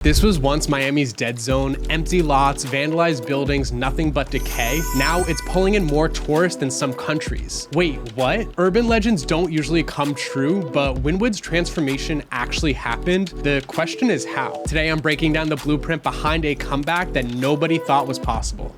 This was once Miami's dead zone, empty lots, vandalized buildings, nothing but decay. Now it's pulling in more tourists than some countries. Wait, what? Urban legends don't usually come true, but Wynwood's transformation actually happened. The question is how? Today I'm breaking down the blueprint behind a comeback that nobody thought was possible.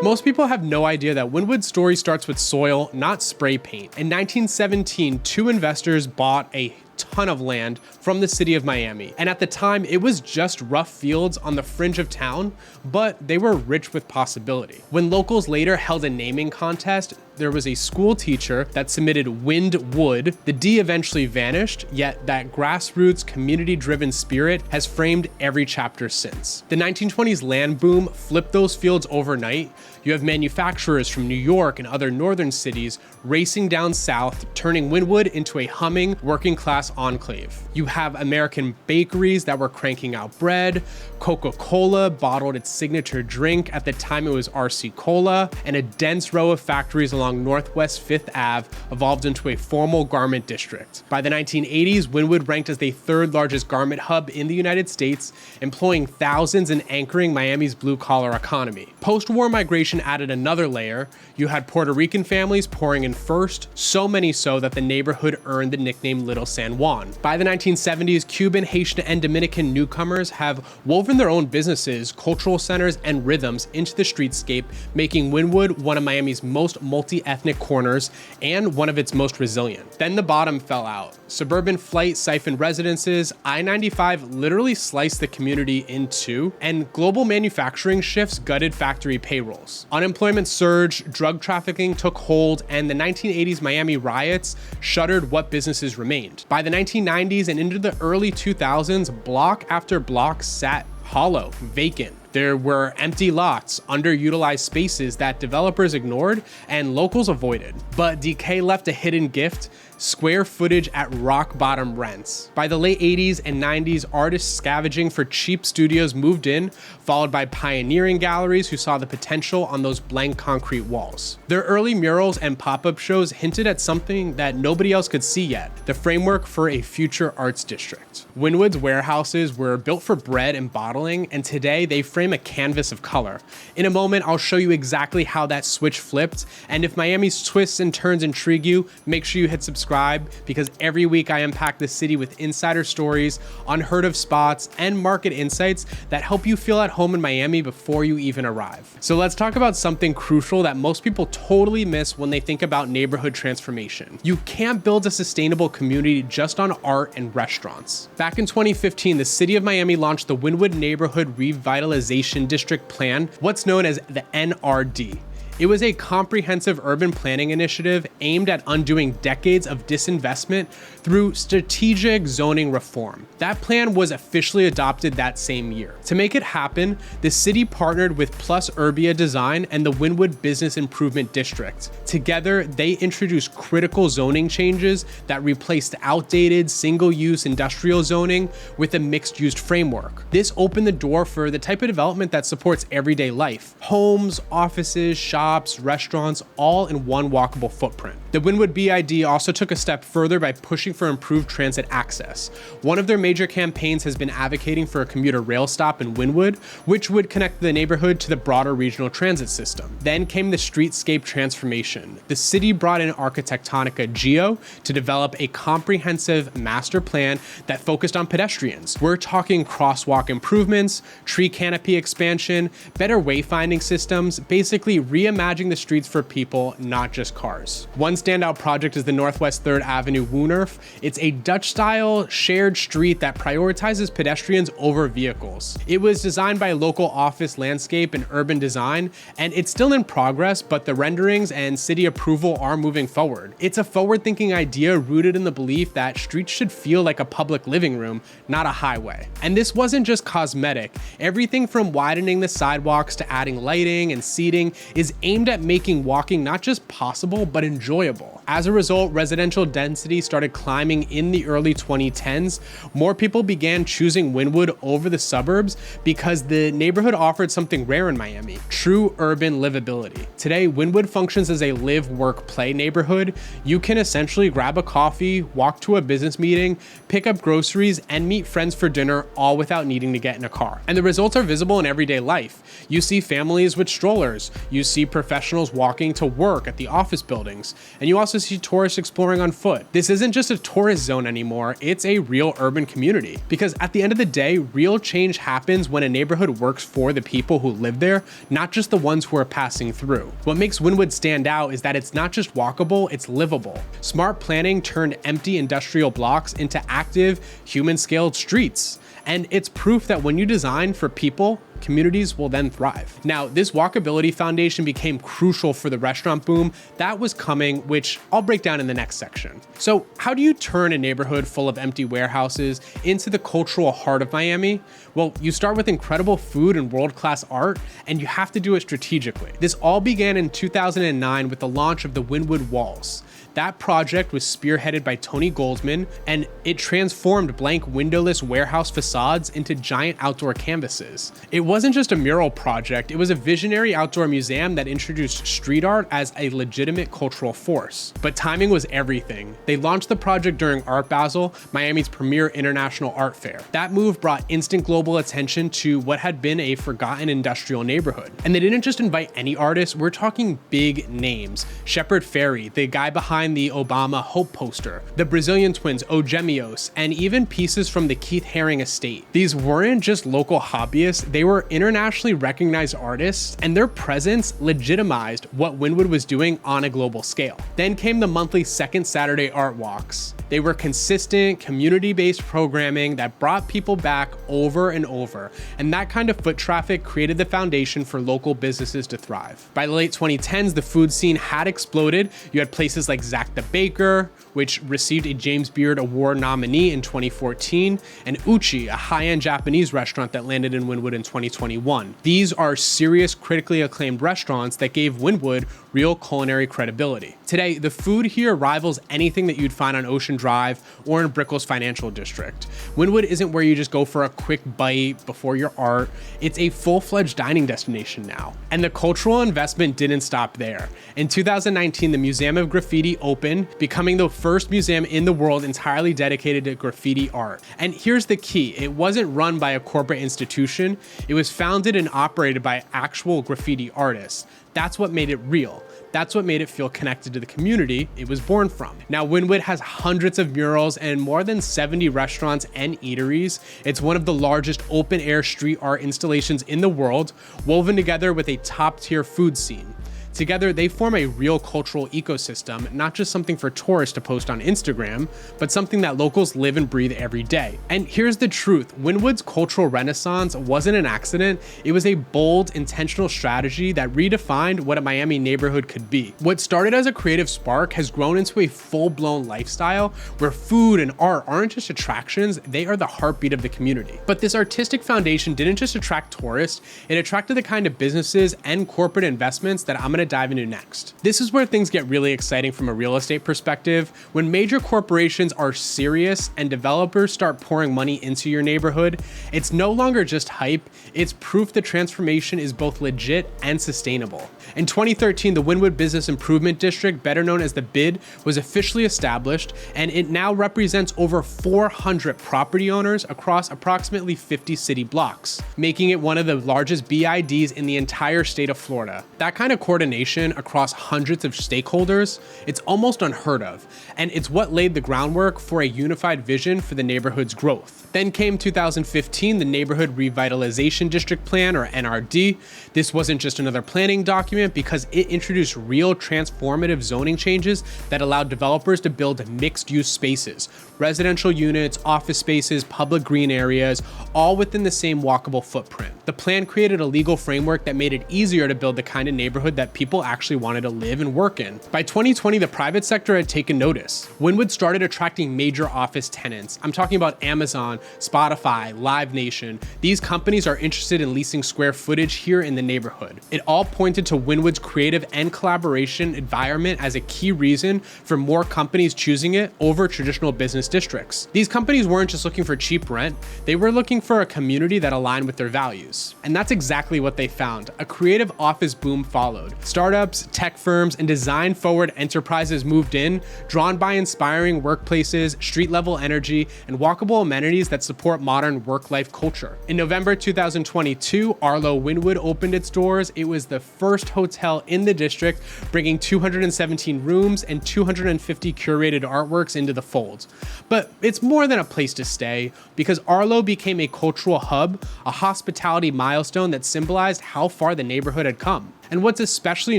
Most people have no idea that Wynwood's story starts with soil, not spray paint. In 1917, two investors bought a ton of land from the city of Miami. And at the time, it was just rough fields on the fringe of town, but they were rich with possibility. When locals later held a naming contest, there was a school teacher that submitted Wynwood. The D eventually vanished, yet that grassroots, community-driven spirit has framed every chapter since. The 1920s land boom flipped those fields overnight. You have manufacturers from New York and other northern cities racing down south, turning Wynwood into a humming, working-class enclave. You have American bakeries that were cranking out bread, Coca-Cola bottled its signature drink, at the time it was RC Cola, and a dense row of factories along Northwest 5th Ave evolved into a formal garment district. By the 1980s, Wynwood ranked as the third largest garment hub in the United States, employing thousands and anchoring Miami's blue-collar economy. Post-war migration added another layer. You had Puerto Rican families pouring in first, so many so that the neighborhood earned the nickname Little San Juan. By the 1970s, Cuban, Haitian, and Dominican newcomers have woven their own businesses, cultural centers, and rhythms into the streetscape, making Wynwood one of Miami's most multi-ethnic corners and one of its most resilient. Then the bottom fell out. Suburban flight siphoned residences, I-95 literally sliced the community in two, and global manufacturing shifts gutted factory payrolls. Unemployment surged, drug trafficking took hold, and the 1980s Miami riots shuttered what businesses remained. By the 1990s and into the early 2000s, block after block sat hollow, vacant. There were empty lots, underutilized spaces that developers ignored and locals avoided. But decay left a hidden gift: square footage at rock bottom rents. By the late 80s and 90s, artists scavenging for cheap studios moved in, followed by pioneering galleries who saw the potential on those blank concrete walls. Their early murals and pop-up shows hinted at something that nobody else could see yet: the framework for a future arts district. Wynwood's warehouses were built for bread and bottling, and today they frame a canvas of color. In a moment, I'll show you exactly how that switch flipped, and if Miami's twists and turns intrigue you, make sure you hit subscribe, because every week I unpack the city with insider stories, unheard of spots, and market insights that help you feel at home in Miami before you even arrive. So let's talk about something crucial that most people totally miss when they think about neighborhood transformation. You can't build a sustainable community just on art and restaurants. Back in 2015, the city of Miami launched the Wynwood Neighborhood Revitalization District Plan, what's known as the NRD. It was a comprehensive urban planning initiative aimed at undoing decades of disinvestment through strategic zoning reform. That plan was officially adopted that same year. To make it happen, the city partnered with Plus Urbia Design and the Wynwood Business Improvement District. Together, they introduced critical zoning changes that replaced outdated single-use industrial zoning with a mixed-use framework. This opened the door for the type of development that supports everyday life: homes, offices, shops, restaurants, all in one walkable footprint. The Wynwood BID also took a step further by pushing for improved transit access. One of their major campaigns has been advocating for a commuter rail stop in Wynwood, which would connect the neighborhood to the broader regional transit system. Then came the streetscape transformation. The city brought in Architectonica Geo to develop a comprehensive master plan that focused on pedestrians. We're talking crosswalk improvements, tree canopy expansion, better wayfinding systems, basically reimagining the streets for people, not just cars. One standout project is the Northwest 3rd Avenue Woonerf. It's a Dutch-style shared street that prioritizes pedestrians over vehicles. It was designed by local office landscape and urban design, and it's still in progress, but the renderings and city approval are moving forward. It's a forward-thinking idea rooted in the belief that streets should feel like a public living room, not a highway. And this wasn't just cosmetic. Everything from widening the sidewalks to adding lighting and seating is aimed at making walking not just possible, but enjoyable. As a result, residential density started climbing in the early 2010s. More people began choosing Wynwood over the suburbs because the neighborhood offered something rare in Miami: true urban livability. Today, Wynwood functions as a live, work, play neighborhood. You can essentially grab a coffee, walk to a business meeting, pick up groceries, and meet friends for dinner, all without needing to get in a car. And the results are visible in everyday life. You see families with strollers, you see professionals walking to work at the office buildings, and you also see tourists exploring on foot. This isn't just a tourist zone anymore, it's a real urban community. Because at the end of the day, real change happens when a neighborhood works for the people who live there, not just the ones who are passing through. What makes Wynwood stand out is that it's not just walkable, it's livable. Smart planning turned empty industrial blocks into active, human-scaled streets. And it's proof that when you design for people, communities will then thrive. Now, this walkability foundation became crucial for the restaurant boom that was coming, which I'll break down in the next section. So how do you turn a neighborhood full of empty warehouses into the cultural heart of Miami? Well, you start with incredible food and world-class art, and you have to do it strategically. This all began in 2009 with the launch of the Wynwood Walls. That project was spearheaded by Tony Goldsman, and it transformed blank windowless warehouse facades into giant outdoor canvases. It wasn't just a mural project, it was a visionary outdoor museum that introduced street art as a legitimate cultural force. But timing was everything. They launched the project during Art Basel, Miami's premier international art fair. That move brought instant global attention to what had been a forgotten industrial neighborhood. And they didn't just invite any artists, we're talking big names. Shepard Fairey, the guy behind the Obama Hope poster, the Brazilian twins Ogemios, and even pieces from the Keith Haring estate. These weren't just local hobbyists, they were internationally recognized artists, and their presence legitimized what Wynwood was doing on a global scale. Then came the monthly Second Saturday art walks. They were consistent, community-based programming that brought people back over and over, and that kind of foot traffic created the foundation for local businesses to thrive. By the late 2010s, the food scene had exploded. You had places like Zach the Baker, which received a James Beard Award nominee in 2014, and Uchi, a high-end Japanese restaurant that landed in Wynwood in 2021. These are serious, critically acclaimed restaurants that gave Wynwood real culinary credibility. Today, the food here rivals anything that you'd find on Ocean Drive or in Brickell's financial district. Wynwood isn't where you just go for a quick bite before your art. It's a full-fledged dining destination now. And the cultural investment didn't stop there. In 2019, the Museum of Graffiti opened, becoming the first museum in the world entirely dedicated to graffiti art. And here's the key: it wasn't run by a corporate institution, it was founded and operated by actual graffiti artists. That's what made it real. That's what made it feel connected to the community it was born from. Now, Wynwood has hundreds of murals and more than 70 restaurants and eateries. It's one of the largest open-air street art installations in the world, woven together with a top-tier food scene. Together, they form a real cultural ecosystem, not just something for tourists to post on Instagram, but something that locals live and breathe every day. And here's the truth: Wynwood's cultural renaissance wasn't an accident, it was a bold, intentional strategy that redefined what a Miami neighborhood could be. What started as a creative spark has grown into a full-blown lifestyle where food and art aren't just attractions, they are the heartbeat of the community. But this artistic foundation didn't just attract tourists, it attracted the kind of businesses and corporate investments that I'm gonna dive into next. This is where things get really exciting from a real estate perspective. When major corporations are serious and developers start pouring money into your neighborhood, it's no longer just hype, it's proof the transformation is both legit and sustainable. In 2013, the Wynwood Business Improvement District, better known as the BID, was officially established, and it now represents over 400 property owners across approximately 50 city blocks, making it one of the largest BIDs in the entire state of Florida. That kind of coordination across hundreds of stakeholders, it's almost unheard of, and it's what laid the groundwork for a unified vision for the neighborhood's growth. Then came 2015, the Neighborhood Revitalization District Plan, or NRD. This wasn't just another planning document because it introduced real transformative zoning changes that allowed developers to build mixed-use spaces, residential units, office spaces, public green areas, all within the same walkable footprint. The plan created a legal framework that made it easier to build the kind of neighborhood that people actually wanted to live and work in. By 2020, the private sector had taken notice. Wynwood started attracting major office tenants. I'm talking about Amazon, Spotify, Live Nation. These companies are interested in leasing square footage here in the neighborhood. It all pointed to Wynwood's creative and collaboration environment as a key reason for more companies choosing it over traditional business districts. These companies weren't just looking for cheap rent, they were looking for a community that aligned with their values. And that's exactly what they found. A creative office boom followed. Startups, tech firms, and design-forward enterprises moved in, drawn by inspiring workplaces, street-level energy, and walkable amenities that support modern work-life culture. In November 2022, Arlo Wynwood opened its doors. It was the first hotel in the district, bringing 217 rooms and 250 curated artworks into the fold. But it's more than a place to stay, because Arlo became a cultural hub, a hospitality milestone that symbolized how far the neighborhood had come. And what's especially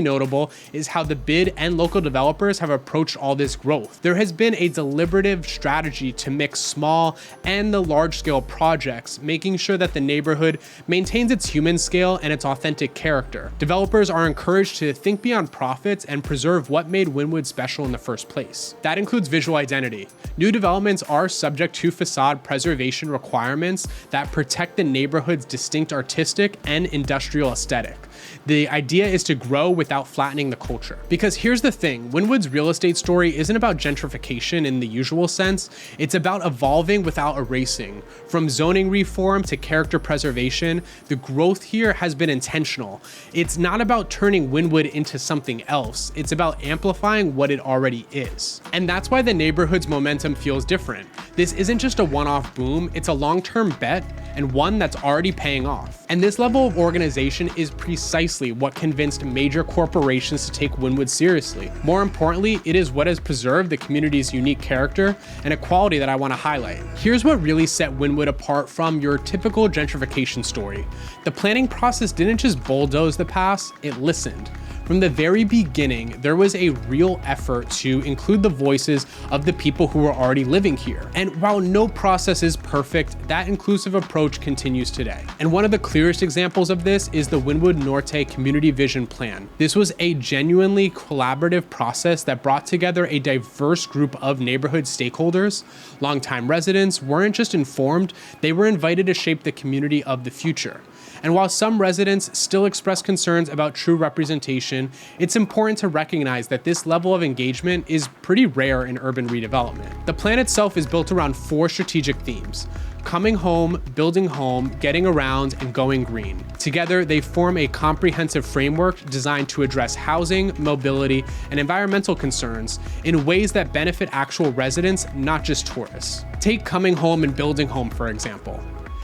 notable is how the BID and local developers have approached all this growth. There has been a deliberative strategy to mix small and the large-scale projects, making sure that the neighborhood maintains its human scale and its authentic character. Developers are encouraged to think beyond profits and preserve what made Wynwood special in the first place. That includes visual identity. New developments are subject to facade preservation requirements that protect the neighborhood's distinct artistic and industrial aesthetic. The idea is to grow without flattening the culture. Because here's the thing, Wynwood's real estate story isn't about gentrification in the usual sense, it's about evolving without erasing. From zoning reform to character preservation, the growth here has been intentional. It's not about turning Wynwood into something else, it's about amplifying what it already is. And that's why the neighborhood's momentum feels different. This isn't just a one-off boom, it's a long-term bet and one that's already paying off. And this level of organization is precisely what convinced major corporations to take Wynwood seriously. More importantly, it is what has preserved the community's unique character and a quality that I want to highlight. Here's what really set Wynwood apart from your typical gentrification story. The planning process didn't just bulldoze the past, it listened. From the very beginning, there was a real effort to include the voices of the people who were already living here. And while no process is perfect, that inclusive approach continues today. And one of the clearest examples of this is the Wynwood Norte Community Vision Plan. This was a genuinely collaborative process that brought together a diverse group of neighborhood stakeholders. Longtime residents weren't just informed, they were invited to shape the community of the future. And while some residents still express concerns about true representation, it's important to recognize that this level of engagement is pretty rare in urban redevelopment. The plan itself is built around 4 strategic themes: coming home, building home, getting around, and going green. Together, they form a comprehensive framework designed to address housing, mobility, and environmental concerns in ways that benefit actual residents, not just tourists. Take coming home and building home, for example.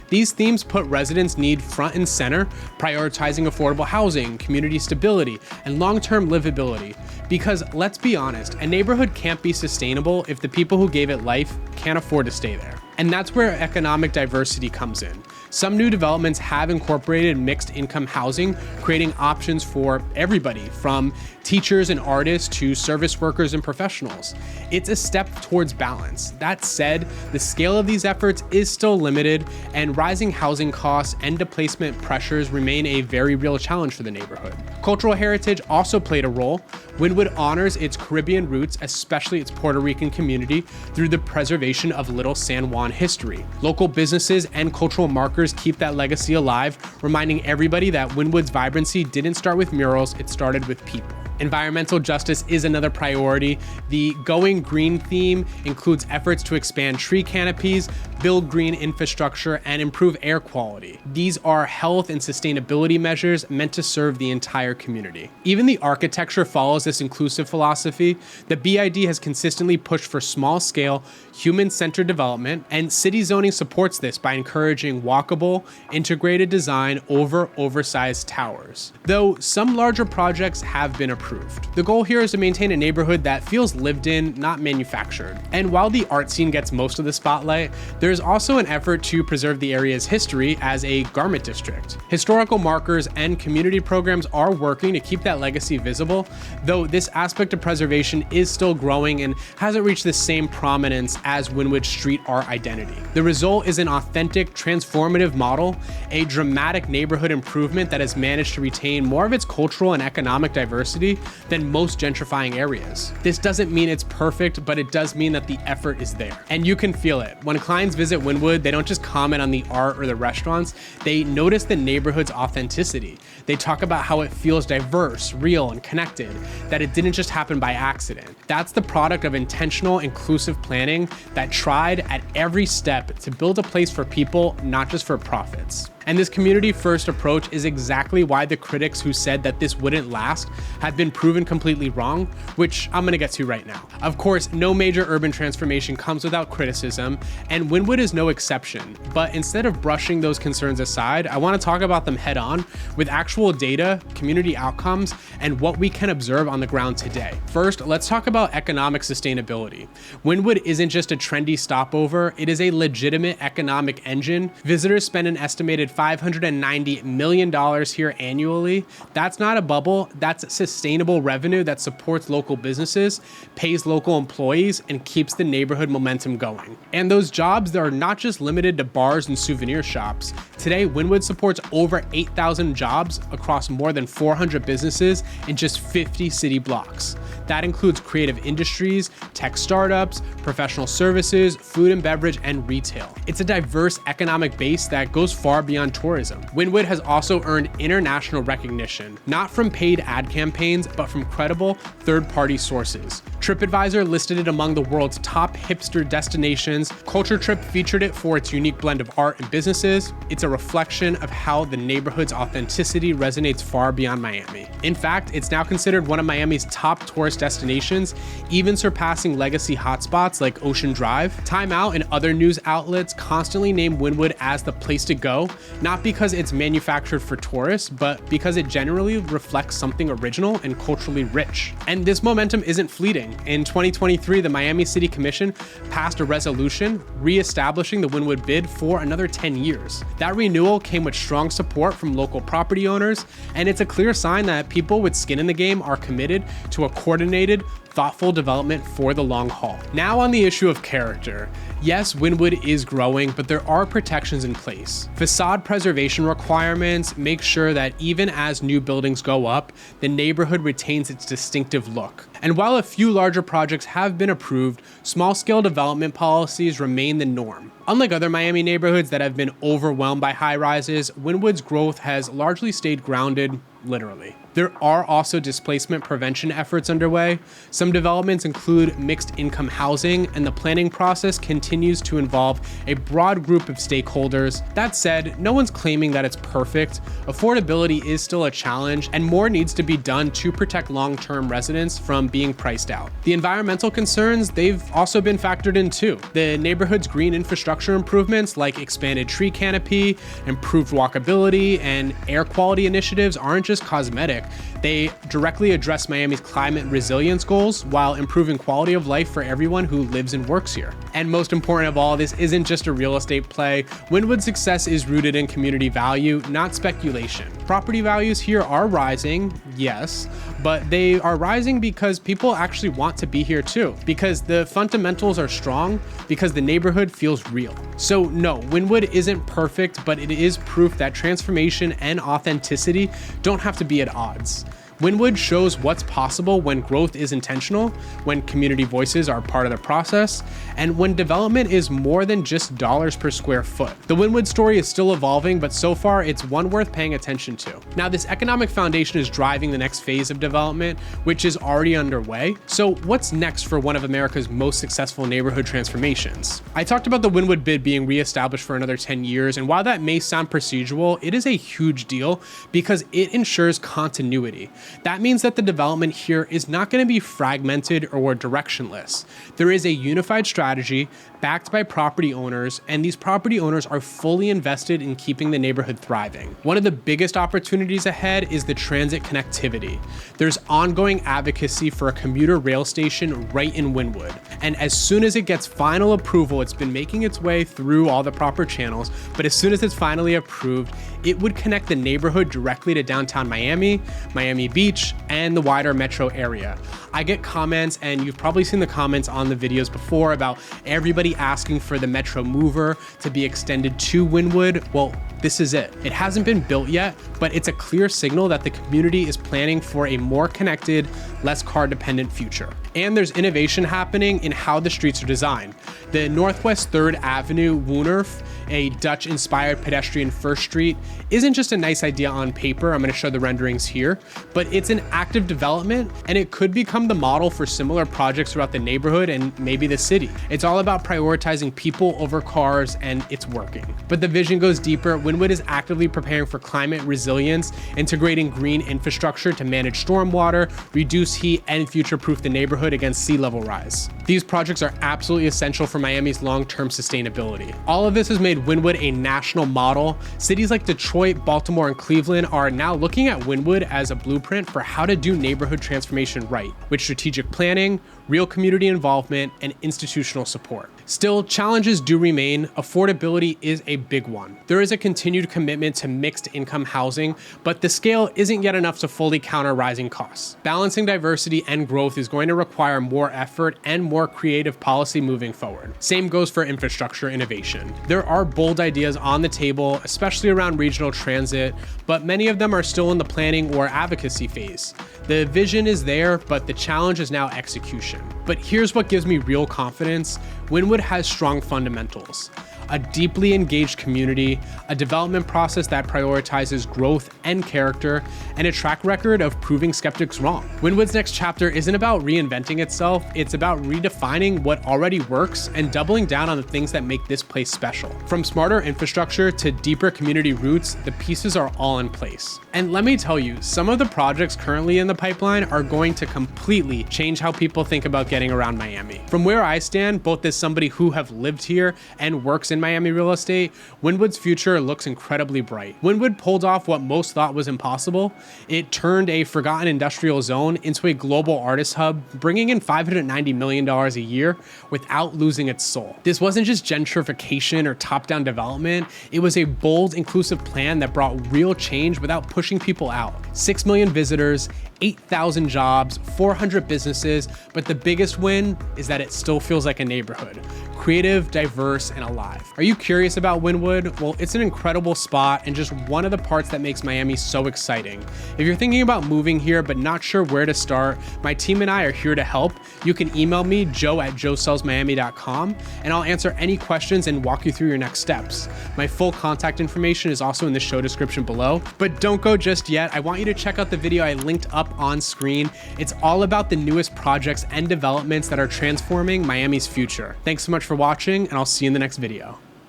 These themes put residents' need front and center, prioritizing affordable housing, community stability, and long-term livability. Because let's be honest, a neighborhood can't be sustainable if the people who gave it life can't afford to stay there. And that's where economic diversity comes in. Some new developments have incorporated mixed income housing, creating options for everybody, from teachers and artists to service workers and professionals. It's a step towards balance. That said, the scale of these efforts is still limited, and rising housing costs and displacement pressures remain a very real challenge for the neighborhood. Cultural heritage also played a role. Wynwood honors its Caribbean roots, especially its Puerto Rican community, through the preservation of Little San Juan history. Local businesses and cultural markers keep that legacy alive, reminding everybody that Wynwood's vibrancy didn't start with murals, it started with people. Environmental justice is another priority. The Going Green theme includes efforts to expand tree canopies, build green infrastructure, and improve air quality. These are health and sustainability measures meant to serve the entire community. Even the architecture follows this inclusive philosophy. The BID has consistently pushed for small-scale, human-centered development, and city zoning supports this by encouraging walkable, integrated design over oversized towers. Though some larger projects have been approved, improved. The goal here is to maintain a neighborhood that feels lived in, not manufactured. And while the art scene gets most of the spotlight, there's also an effort to preserve the area's history as a garment district. Historical markers and community programs are working to keep that legacy visible, though this aspect of preservation is still growing and hasn't reached the same prominence as Wynwood's street art identity. The result is an authentic, transformative model, a dramatic neighborhood improvement that has managed to retain more of its cultural and economic diversity than most gentrifying areas. This doesn't mean it's perfect, but it does mean that the effort is there. And you can feel it. When clients visit Wynwood, they don't just comment on the art or the restaurants, they notice the neighborhood's authenticity. They talk about how it feels diverse, real, and connected, that it didn't just happen by accident. That's the product of intentional, inclusive planning that tried at every step to build a place for people, not just for profits. And this community-first approach is exactly why the critics who said that this wouldn't last have been proven completely wrong, which I'm gonna get to right now. Of course, no major urban transformation comes without criticism, and Wynwood is no exception. But instead of brushing those concerns aside, I wanna talk about them head on with actual data, community outcomes, and what we can observe on the ground today. First, let's talk about economic sustainability. Wynwood isn't just a trendy stopover, it is a legitimate economic engine. Visitors spend an estimated $590 million here annually. That's not a bubble, that's sustainable revenue that supports local businesses, pays local employees, and keeps the neighborhood momentum going. And those jobs, they are not just limited to bars and souvenir shops. Today, Wynwood supports over 8,000 jobs across more than 400 businesses in just 50 city blocks. That includes creative industries, tech startups, professional services, food and beverage, and retail. It's a diverse economic base that goes far beyond tourism. Wynwood has also earned international recognition, not from paid ad campaigns, but from credible third-party sources. TripAdvisor listed it among the world's top hipster destinations. Culture Trip featured it for its unique blend of art and businesses. It's a reflection of how the neighborhood's authenticity resonates far beyond Miami. In fact, it's now considered one of Miami's top tourist destinations, even surpassing legacy hotspots like Ocean Drive. Time Out and other news outlets constantly name Wynwood as the place to go, not because it's manufactured for tourists, but because it generally reflects something original and culturally rich. And this momentum isn't fleeting. In 2023, the Miami City Commission passed a resolution re-establishing the Wynwood bid for another 10 years. That renewal came with strong support from local property owners, and it's a clear sign that people with skin in the game are committed to a coordinated, thoughtful development for the long haul. Now on the issue of character. Yes, Wynwood is growing, but there are protections in place. Facade preservation requirements make sure that even as new buildings go up, the neighborhood retains its distinctive look. And while a few larger projects have been approved, small-scale development policies remain the norm. Unlike other Miami neighborhoods that have been overwhelmed by high-rises, Wynwood's growth has largely stayed grounded, literally. There are also displacement prevention efforts underway. Some developments include mixed income housing, and the planning process continues to involve a broad group of stakeholders. That said, no one's claiming that it's perfect. Affordability is still a challenge, and more needs to be done to protect long-term residents from being priced out. The environmental concerns, they've also been factored in too. The neighborhood's green infrastructure improvements like expanded tree canopy, improved walkability, and air quality initiatives aren't just cosmetic. They directly address Miami's climate resilience goals while improving quality of life for everyone who lives and works here. And most important of all, this isn't just a real estate play. Wynwood's success is rooted in community value, not speculation. Property values here are rising, yes, but they are rising because people actually want to be here too, because the fundamentals are strong, because the neighborhood feels real. So no, Wynwood isn't perfect, but it is proof that transformation and authenticity don't have to be at odds. Wynwood shows what's possible when growth is intentional, when community voices are part of the process, and when development is more than just dollars per square foot. The Wynwood story is still evolving, but so far it's one worth paying attention to. Now, this economic foundation is driving the next phase of development, which is already underway. So what's next for one of America's most successful neighborhood transformations? I talked about the Wynwood bid being reestablished for another 10 years, and while that may sound procedural, it is a huge deal because it ensures continuity. That means that the development here is not going to be fragmented or directionless. There is a unified strategy backed by property owners, and these property owners are fully invested in keeping the neighborhood thriving. One of the biggest opportunities ahead is the transit connectivity. There's ongoing advocacy for a commuter rail station right in Wynwood, and as soon as it gets final approval, it's been making its way through all the proper channels, but as soon as it's finally approved, it would connect the neighborhood directly to downtown Miami, Miami Beach, and the wider metro area. I get comments, and you've probably seen the comments on the videos before about everybody asking for the Metro Mover to be extended to Wynwood. Well, this is it. It hasn't been built yet, but it's a clear signal that the community is planning for a more connected, less car-dependent future. And there's innovation happening in how the streets are designed. The Northwest 3rd Avenue Woonerf, a Dutch-inspired pedestrian first street, isn't just a nice idea on paper. I'm going to show the renderings here, but it's an active development, and it could become the model for similar projects throughout the neighborhood and maybe the city. It's all about prioritizing people over cars, and it's working. But the vision goes deeper. Wynwood is actively preparing for climate resilience, integrating green infrastructure to manage stormwater, reduce heat, and future-proof the neighborhood against sea level rise. These projects are absolutely essential for Miami's long-term sustainability. All of this has made Wynwood a national model. Cities like Detroit, Baltimore, and Cleveland are now looking at Wynwood as a blueprint for how to do neighborhood transformation right, with strategic planning, real community involvement, and institutional support. Still, challenges do remain. Affordability is a big one. There is a continued commitment to mixed income housing, but the scale isn't yet enough to fully counter rising costs. Balancing diversity and growth is going to require more effort and more creative policy moving forward. Same goes for infrastructure innovation. There are bold ideas on the table, especially around regional transit, but many of them are still in the planning or advocacy phase. The vision is there, but the challenge is now execution. But here's what gives me real confidence. Wynwood has strong fundamentals, a deeply engaged community, a development process that prioritizes growth and character, and a track record of proving skeptics wrong. Wynwood's next chapter isn't about reinventing itself, it's about redefining what already works and doubling down on the things that make this place special. From smarter infrastructure to deeper community roots, the pieces are all in place. And let me tell you, some of the projects currently in the pipeline are going to completely change how people think about getting around Miami. From where I stand, both as somebody who have lived here and works in Miami real estate, Wynwood's future looks incredibly bright. Wynwood pulled off what most thought was impossible. It turned a forgotten industrial zone into a global artist hub, bringing in $590 million a year without losing its soul. This wasn't just gentrification or top-down development. It was a bold, inclusive plan that brought real change without pushing people out. 6 million visitors, 8,000 jobs, 400 businesses, but the biggest win is that it still feels like a neighborhood. Creative, diverse, and alive. Are you curious about Wynwood? Well, it's an incredible spot and just one of the parts that makes Miami so exciting. If you're thinking about moving here but not sure where to start, my team and I are here to help. You can email me, joe@joesellsmiami.com, and I'll answer any questions and walk you through your next steps. My full contact information is also in the show description below. But don't go just yet. I want you to check out the video I linked up on screen. It's all about the newest projects and developments that are transforming Miami's future. Thanks so much for watching, and I'll see you in the next video.